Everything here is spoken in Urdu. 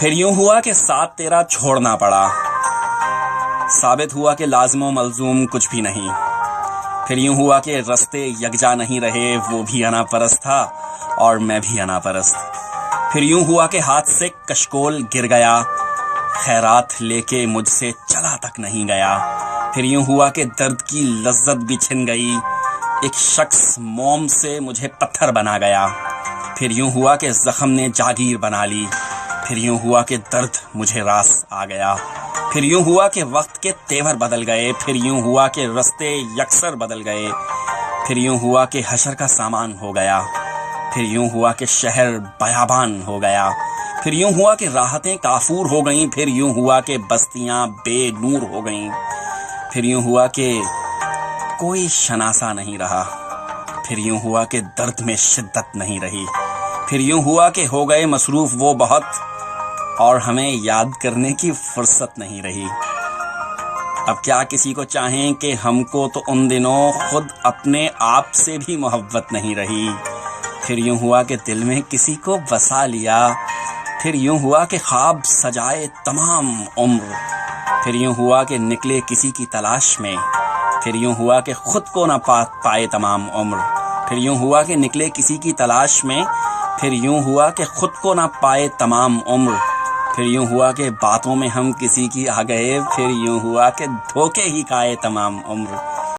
پھر یوں ہوا کہ ساتھ تیرا چھوڑنا پڑا، ثابت ہوا کہ لازم و ملزوم کچھ بھی نہیں۔ پھر یوں ہوا کہ رستے یکجا نہیں رہے، وہ بھی انا پرست تھا اور میں بھی انا پرست۔ پھر یوں ہوا کہ ہاتھ سے کشکول گر گیا، خیرات لے کے مجھ سے چلا تک نہیں گیا۔ پھر یوں ہوا کہ درد کی لذت بھی چھن گئی، ایک شخص موم سے مجھے پتھر بنا گیا۔ پھر یوں ہوا کہ زخم نے جاگیر بنا لی، پھر یوں ہوا کہ درد مجھے راس آ گیا۔ پھر یوں ہوا کہ وقت کے تیور بدل گئے، پھر یوں ہوا کہ رستے یکسر بدل گئے۔ پھر یوں ہوا کہ حشر کا سامان ہو گیا، پھر یوں ہوا کہ شہر بیابان ہو گیا۔ پھر یوں ہوا کہ راحتیں کافور ہو گئیں، پھر یوں ہوا کہ بستیاں بے نور ہو گئیں۔ پھر یوں ہوا کہ کوئی شناسا نہیں رہا، پھر یوں ہوا کہ درد میں شدت نہیں رہی۔ پھر یوں ہوا کہ ہو گئے مصروف وہ بہت، اور ہمیں یاد کرنے کی فرصت نہیں رہی۔ اب کیا کسی کو چاہیں کہ ہم کو تو ان دنوں خود اپنے آپ سے بھی محبت نہیں رہی۔ پھر یوں ہوا کہ دل میں کسی کو بسا لیا، پھر یوں ہوا کہ خواب سجائے تمام عمر۔ پھر یوں ہوا کہ نکلے کسی کی تلاش میں، پھر یوں ہوا کہ خود کو نہ پائے تمام عمر۔ پھر یوں ہوا کہ نکلے کسی کی تلاش میں، پھر یوں ہوا کہ خود کو نہ پائے تمام عمر۔ پھر یوں ہوا کہ باتوں میں ہم کسی کی آ گئے، پھر یوں ہوا کہ دھوکے ہی کھائے تمام عمر۔